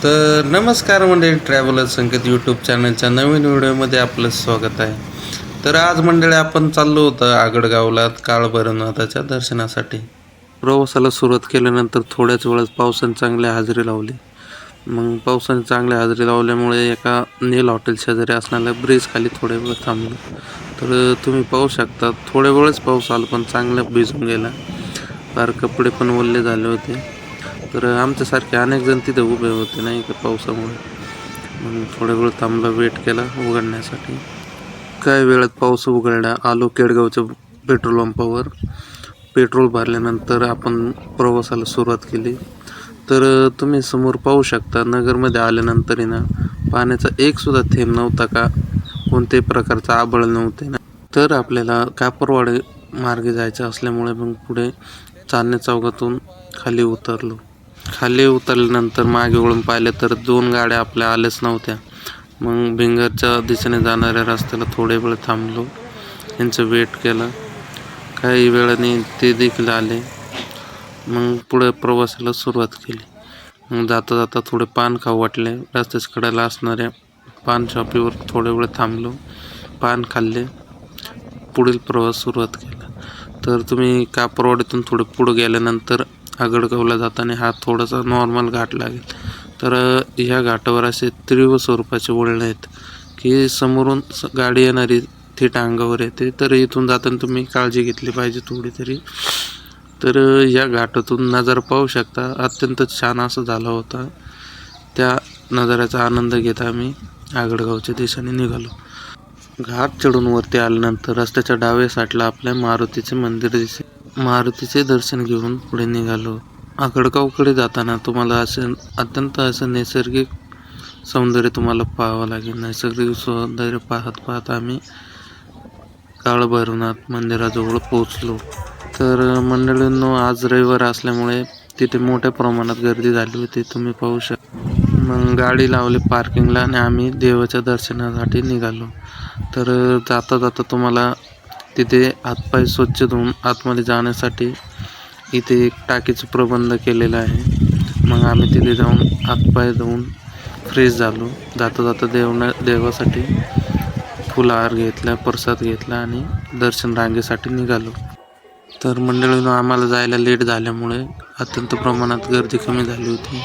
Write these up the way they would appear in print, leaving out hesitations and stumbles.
तर नमस्कार मंडळी, ट्रॅव्हलर संकेत यूट्यूब चॅनलच्या नवीन व्हिडिओमध्ये आपलं स्वागत आहे. तर आज मंडळी आपण चाललो होतो आगडगावला काळभैरवनाथाच्या दर्शनासाठी. प्रवासाला सुरुवात केल्यानंतर थोड्याच वेळात पावसाने चांगली हजेरी लावली. मग पावसाने चांगली हजेरी लावल्यामुळे एका नील हॉटेल शेजारी असणाऱ्या ब्रिज खाली थोडे वेळ थांबलो. तर तुम्ही पाहू शकता थोड्या वेळच पाऊस आला पण चांगला भिजून गेला. फार कपडे पण ओले झाले होते. तर आमच्यासारखे अनेक जण तिथे उभे होते नाही का पावसामुळे. मग थोडा वेळ थांबला, वेट केला उघडण्यासाठी. काही वेळात पाऊस उघडला. आलो केडगावच्या पेट्रोल पंपावर. पेट्रोल भरल्यानंतर आपण प्रवासाला सुरुवात केली. तर तुम्ही समोर पाहू शकता नगरमध्ये आल्यानंतर ना पाण्याचा एक सुद्धा थेंब नव्हता का कोणत्याही प्रकारचा आबळ नव्हते ना. तर आपल्याला कापरवाडे मार्गे जायचं असल्यामुळे मग पुढे चांदणे चौकातून खाली उतरलो. खाली उतरल्यानंतर मागे वळून पाहिले तर 2 गाड्या आपल्या आल्याच नव्हत्या. मग भिंगरच्या दिशेने जाणाऱ्या रस्त्याला थोडे वेळ थांबलो, यांचं वेट केलं. काही वेळाने ते देखील आले. मग पुढे प्रवासाला सुरुवात केली. मग जाता जाता थोडे पान खाऊ वाटले. रस्त्याच्या कडेला असणाऱ्या पान शॉपीवर थोडे वेळ थांबलो, पान खाल्ले, पुढील प्रवास सुरुवात केला. तर तुम्ही कापरवाडीतून थोडं पुढे गेल्यानंतर आगडगावला जाताना हा थोडासा नॉर्मल घाट लागेल. तर ह्या घाटावर असे तीव्र स्वरूपाचे वळण आहेत की समोरून गाडी येणारी थेट अंगावर येते. तर इथून जाताना तुम्ही काळजी घेतली पाहिजे थोडी तरी. तर या घाटातून नजारा पाहू शकता, अत्यंत छान असं झाला होता. त्या नजाऱ्याचा आनंद घेत आम्ही आगडगावच्या दिशेने निघालो. घाट चढून वरती आल्यानंतर रस्त्याच्या डाव्या साईडला आपल्या मारुतीचे मंदिर दिसे. मारुतीचे दर्शन घेऊन पुढे निघालो. आगडगावकडे जाताना तुम्हाला अत्यंत असं नैसर्गिक सौंदर्य तुम्हाला पाहावं लागेल. नैसर्गिक सौंदर्य पाहत आम्ही काळभैरवनाथ मंदिराजवळ पोहोचलो. तर मंडळींनो, आज रविवार असल्यामुळे तिथे मोठ्या प्रमाणात गर्दी झाली होती, तुम्ही पाहू शकता. मग गाडी लावली पार्किंगला आणि आम्ही देवाच्या दर्शनासाठी निघालो. तर जाता जाता तुम्हाला तिथे हातपाय स्वच्छ धुवून आतमध्ये जाण्यासाठी इथे एक टाकीचा प्रबंध केलेला आहे. मग आम्ही तिथे जाऊन हातपाय धुवून फ्रेश झालो. जाता जाता देवासाठी फुलहार घेतला, प्रसाद घेतला आणि दर्शन रांगेसाठी निघालो. तर मंडळीनं आम्हाला जायला लेट झाल्यामुळे अत्यंत प्रमाणात गर्दी कमी झाली होती.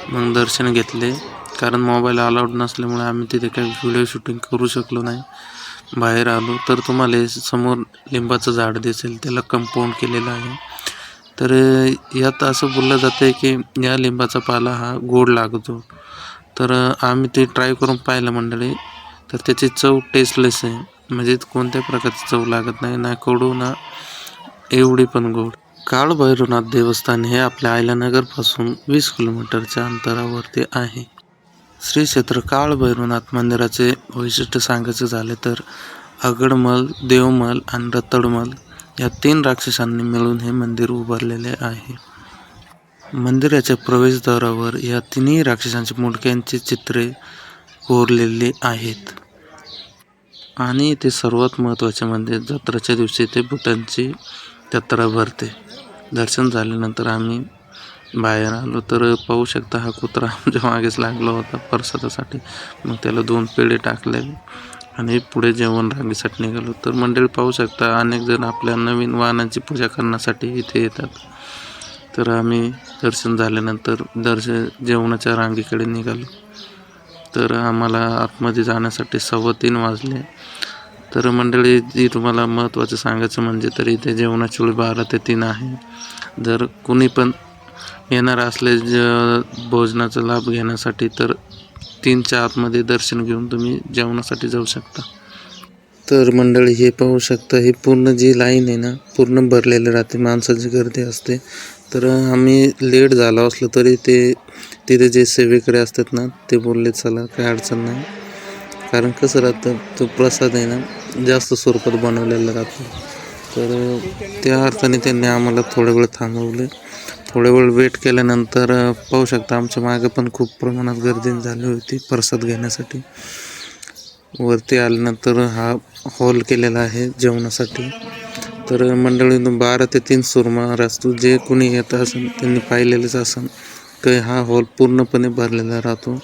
मग दर्शन घेतले. कारण मोबाईल अलाउड नसल्यामुळे आम्ही तिथे काही व्हिडिओ शूटिंग करू शकलो नाही. बाहेर आलो तर तुम्हाला समोर लिंबाचं झाड दिसेल, त्याला कंपाऊंड केलेलं आहे. तर यात असं बोललं जातं की या लिंबाचा पाला हा गोड लागतो. तर आम्ही ते ट्राय करून पाहिलं मंडळी. तर त्याची चव टेस्टलेस आहे, म्हणजे कोणत्या प्रकारची चव लागत नाही, ना कडू ना एवढी पण गोड. काळभैरवनाथ देवस्थान हे आपल्या अहिल्यानगरपासून 20 किलोमीटरच्या अंतरावरती आहे. श्री क्षेत्र काळभैरवनाथ मंदिराचे वैशिष्ट्य सांगायचे झाले तर अगडमल, देवमल आणि रतडमल या 3 राक्षसांनी मिळून हे मंदिर उभारलेले आहे. मंदिराच्या प्रवेशद्वारावर या 3ही राक्षसांच्या मुंडक्यांची चित्रे कोरलेली आहेत. आणि इथे सर्वात महत्त्वाचे म्हणजे जत्रेच्या दिवशी ते भूतांची जत्रा भरते. दर्शन झाल्यानंतर आम्ही बाहेर आलो तर पाहू शकता हा कुत्रा आमच्या मागेच लागला होता प्रसादासाठी. मग त्याला 2 पेढे टाकले आणि पुढे जेवण रांगेसाठी निघालो. तर मंडळी पाहू शकता अनेक जण आपल्या नवीन वाहनांची पूजा करण्यासाठी इथे येतात. तर आम्ही दर्शन झाल्यानंतर जेवणाच्या रांगेकडे निघालो. तर आम्हाला आतमध्ये जाण्यासाठी 3:15 वाजले. तर मंडळी जी तुम्हाला महत्त्वाचं सांगायचं म्हणजे तर इथे जेवणाची वेळ 12 ते 3 आहे. जर कुणी पण येणार असले भोजनाचा लाभ घेण्यासाठी तर 3च्या आतमध्ये दर्शन घेऊन तुम्ही जेवणासाठी जाऊ शकता. तर मंडळी हे पाहू शकता, ही पूर्ण जी लाईन आहे ना पूर्ण भरलेली राहते, माणसाची गर्दी असते. तर आम्ही लेट झालो असलो तरी तिथे जे सेवेकडे असतात ना ते बोलले चला काही अडचण नाही. कारण कसं राहतं तो प्रसाद आहे ना जास्त स्वरूपात बनवलेला राहतो. तर त्या अर्थाने त्यांनी आम्हाला थोडा वेळ थांबवले. थोडा वेळ वेट केल्यानंतर पाहू शकता आमच्या मागे पण खूप प्रमाणात गर्दी झाली होती प्रसाद घेण्यासाठी. वरती आल्यानंतर हा हॉल केलेला आहे जेवणासाठी. तर मंडळीनं 12 ते 3 सुमारास जे कोणी येत असेल त्यांनी पाहिलेलंच असेल काही हा हॉल पूर्णपणे भरलेला राहतो.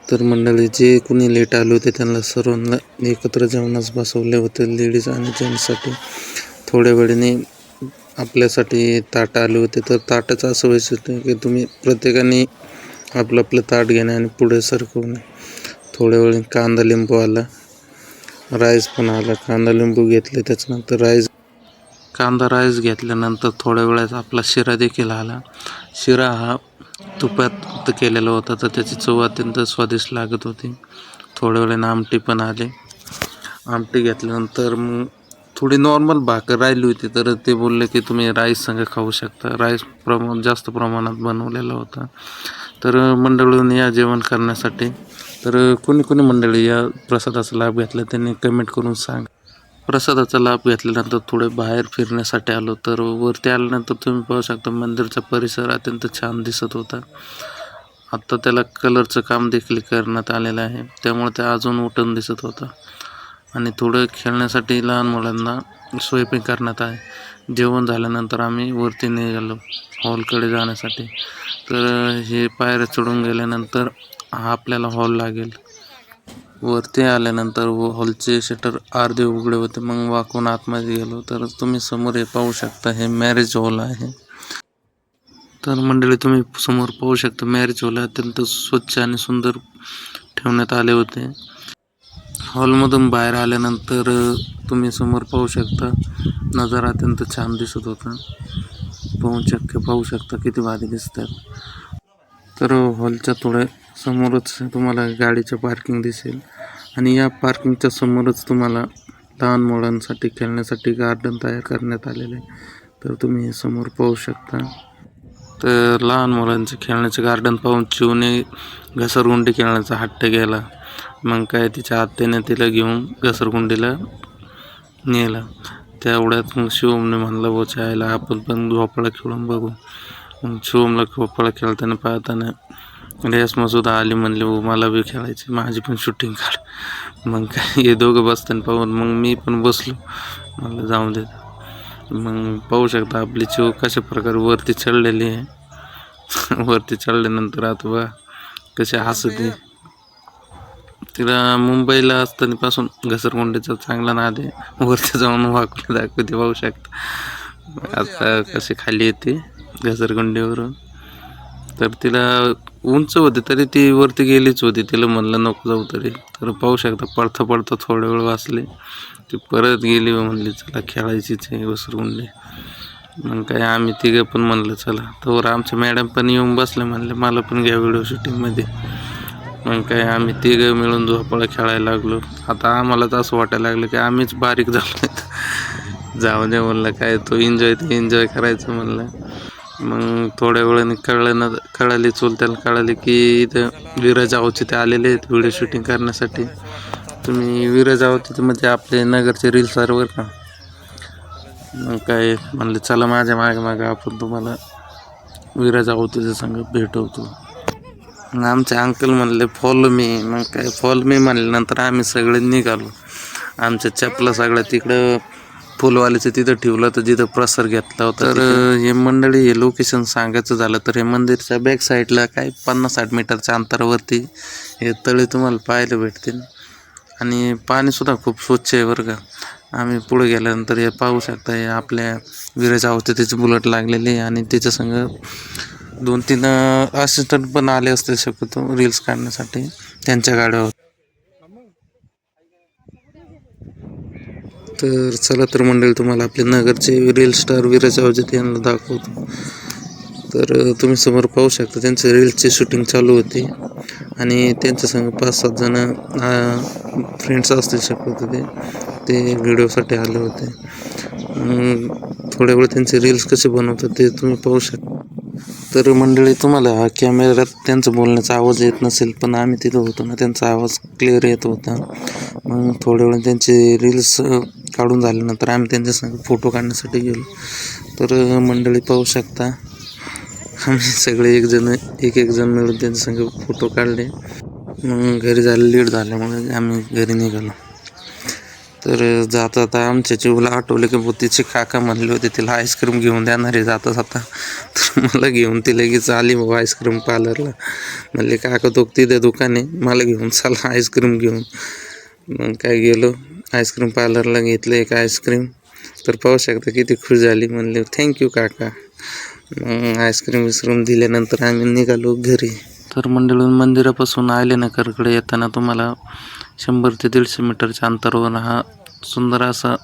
तर मंडळी जे कोणी लेट आले होते त्यांना सर्वांना एकत्र जेवणास बसवले होते, लेडीज आणि जेंट्ससाठी. थोड्या वेळाने आपल्यासाठी ताट आले होते. तर ताटाचं असं व्हायचं होतं की तुम्ही प्रत्येकाने आपलं आपलं ताट घेणे आणि पुढे सरकवणे. थोड्या वेळाने कांदा लिंबू आला, राईस पण आला. कांदा लिंबू घेतले, त्याच्यानंतर कांदा राईस घेतल्यानंतर थोड्या वेळात आपला शिरा देखील आला. शिरा हा तुपात केलेला होता, तर त्याची चव अत्यंत स्वादिष्ट लागत होती. थोड्या वेळाने आमटी पण आली. आमटी घेतल्यानंतर मग थोडी नॉर्मल भाकर राहिली होती, तर ते बोलले की तुम्ही राईस संग खाऊ शकता. राईस जास्त प्रमाणात बनवलेला होता. तर मंडळींनी या जेवण करण्यासाठी. तर कोणी मंडळी या प्रसादाचा लाभ घेतला त्यांनी कमेंट करून सांग. प्रसादाचा लाभ घेतल्यानंतर थोडे बाहेर फिरण्यासाठी आलो. तर वरती आल्यानंतर तुम्ही पाहू शकता मंदिरचा परिसर अत्यंत छान दिसत होता. आत्ता त्याला कलरचं काम देखील करण्यात आलेलं आहे, त्यामुळे ते अजून उठून दिसत होतं. आणि थोडं खेळण्यासाठी लहान मुलांना सोय पण करण्यात आहे. जेवण झाल्यानंतर आम्ही वरती निघालो हॉलकडे जाण्यासाठी. तर हे पायऱ्या चढून गेल्यानंतर हा आपल्याला हॉल लागेल. वरती आल्यानंतर हॉलचे शटर अर्धे उघडे होते. मग वाकून आतमध्ये गेलो तर तुम्ही समोर हे पाहू शकता, हे मॅरेज हॉल आहे. तर मंडळी तुम्ही समोर पाहू शकता मॅरेज हॉल अत्यंत स्वच्छ आणि सुंदर ठेवण्यात आले होते. हॉलमधून बाहेर आल्यानंतर तुम्ही समोर पाहू शकता नजारा अत्यंत छान दिसत होता. पाहू शकता किती भारी दिसतात. तर हॉलच्या थोड्या समोरच तुम्हाला गाडीचं पार्किंग दिसेल आणि या पार्किंगच्या समोरच तुम्हाला लहान मुलांसाठी खेळण्यासाठी गार्डन तयार करण्यात आलेले आहे. तर तुम्ही समोर पाहू शकता. तर लहान मुलांचे खेळण्याचे गार्डन पाहून चिवने घसरगुंडी खेळण्याचा हट्ट केला. मग काय तिच्या आत्याने तिला घेऊन घसरगुंडीला नेला. तेवढ्यात मग शिवमने म्हणलं बोचायला आपण पण झोपाळा खेळून बघू. मग शिवमला झोपाळा खेळताना पाहताना रेशमासुद्धा आली, म्हणली हो मला बी खेळायची, माझी पण शूटिंग काढ. मग काय हे दोघं बसताना पाहून मग मी पण बसलो, म्हणलं जाऊन देत. मग पाहू शकता आपली चिव कशा प्रकारे वरती चढलेली आहे. वरती चढल्यानंतर आता बघा कशी हसते. तिला मुंबईला असतानापासून घसरगुंडीचा चांगला नाद आहे. वरती जाऊन वाकून दाखवते पाहू शकता. आता कशी खाली येते घसरगुंडीवरून. तर तिला उंच होती तरी ती वरती गेलीच होती. तिला म्हणलं नको जाऊ तरी. तर पाहू शकता पडता थोडा वेळ वाचले, ती परत गेली व म्हणली चला खेळायचीच आहे घसरगुंडी. मग काय आम्ही तिघं पण म्हणलं चला. तर आमच्या मॅडम पण येऊन बसले, म्हणले मला पण घ्या व्हिडिओ शूटिंगमध्ये. मग काय आम्ही तिघं मिळून झोपाळा खेळायला लागलो. आता आम्हालाच असं वाटायला लागलं की आम्हीच बारीक झालो. जाऊ दे म्हणलं, काय तो एन्जॉय करायचं म्हणलं. मग थोड्या वेळाने कळाली चुलत्याला कळाली की इथं विराज आवचे ते आलेले आहेत व्हिडिओ शूटिंग करण्यासाठी. तुम्ही विराज आवचे म्हणजे आपले नगरचे रील सर्वर का. मग काय म्हणले चला माझ्या मागे आपण तुम्हाला विराज आवतेच्या संग भेटवतो. मग आमचे अंकल म्हणले फॉलो मी. मग काय फॉलो मी म्हणल्यानंतर आम्ही सगळे निघालो. आमच्या चपला सगळ्या तिकडं फुलवालीचं तिथं ठेवलं तर जिथं प्रसार घेतला होता. तर हे मंडळी हे लोकेशन सांगायचं झालं तर हे मंदिरच्या बॅक साईडला काय 50-60 मीटरच्या अंतरावरती हे तळे तुम्हाला पाहायला भेटतील. आणि पाणीसुद्धा खूप स्वच्छ आहे बरं का. आम्ही पुढे गेल्यानंतर हे पाहू शकता, हे आपल्या विराज आवते त्याची बुलेट लागलेली आहे आणि त्याच्या संग 2-3 असिस्टंट पण आले असतील शक्यतो रील्स काढण्यासाठी त्यांच्या गाड्यावर. तर चला तर मंडळी तुम्हाला आपले नगरचे रील स्टार विराज आवते यांना दाखवतो. तर तुम्ही समोर पाहू शकता त्यांचे रील्सची शूटिंग चालू होती आणि त्यांच्यासंग 5-7 जण फ्रेंड्स असतील शक्यतो ते व्हिडिओसाठी आले होते. थोड्या वेळ त्यांचे रील्स कसे बनवतात ते तुम्ही पाहू शकता. तर मंडळी तुम्हाला हा कॅमेऱ्यात त्यांचं बोलण्याचा आवाज येत नसेल, पण आम्ही तिथं होतो ना त्यांचा आवाज क्लिअर येत होता. मग थोड्या वेळ त्यांचे रील्स काढून झाल्यानंतर आम्ही त्यांच्यासंग फोटो काढण्यासाठी गेलो. तर मंडळी पाहू शकता आम्ही सगळे एक जण मिळून त्यांच्यासंग फोटो काढले. मग घरी लेट झाल्यामुळे आम्ही घरी निघालो. तर जाता जाता आमच्या जीवला आठवले की तिचे काका म्हणले होते तिला आईस्क्रीम घेऊन देणार आहे जाता जाता. तर मला घेऊन ती लगेच आली बाबा आईस्क्रीम पार्लरला. म्हणले काका तो तिथे दुकान आहे, मला घेऊन चला आईस्क्रीम घेऊन. मग काय गेलो आईस्क्रीम पार्लरला, घेतलं एक आईस्क्रीम. तर पाहू शकता किती खुश झाली. म्हणले थँक्यू काका. मग आईस्क्रीम दिल्यानंतर आम्ही निघालो घरी. तर मंडळून मंदिरापासून आयलेनगरकडे येताना तुम्हाला 100 ते 150 मीटरच्या अंतरावर हा सुंदर असा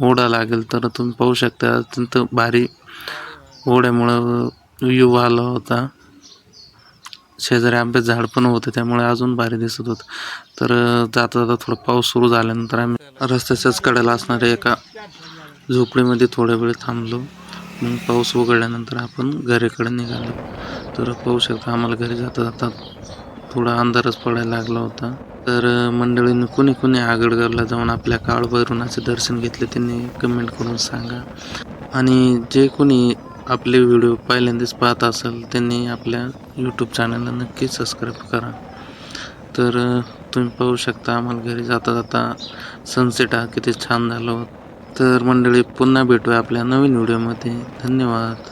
ओढा लागेल. तर तुम्ही पाहू शकता अत्यंत भारी ओढ्यामुळं व्ह्यू आला होता. शेजारी आंब्याचं झाड पण होतं त्यामुळे अजून भारी दिसत होतं. तर जाता जाता थोडा पाऊस सुरू झाल्यानंतर आम्ही रस्त्याच्याच कडेला असणाऱ्या एका झोपडीमध्ये थोड्या वेळ थांबलो. मग पाऊस उघडल्यानंतर आपण घराकडे निघालो. तर पाहू शकता आम्हाला घरी जाता जाता थोडा अंधारच पडायला लागला होता. तर मंडळींनी कुणी आगडगरला जाऊन आपल्या काळभैरवनाचे दर्शन घेतले त्यांनी कमेंट करून सांगा. आणि जे कोणी आपले व्हिडिओ पहिल्यांदाच पाहत असेल त्यांनी आपल्या यूट्यूब चॅनलला नक्की सबस्क्राईब करा. तर तुम्ही पाहू शकता आम्हाला घरी जाता जाता सनसेट हा किती छान झाला होता. तर मंडळी पुन्हा भेटूया आपल्या नवीन व्हिडिओमध्ये. धन्यवाद.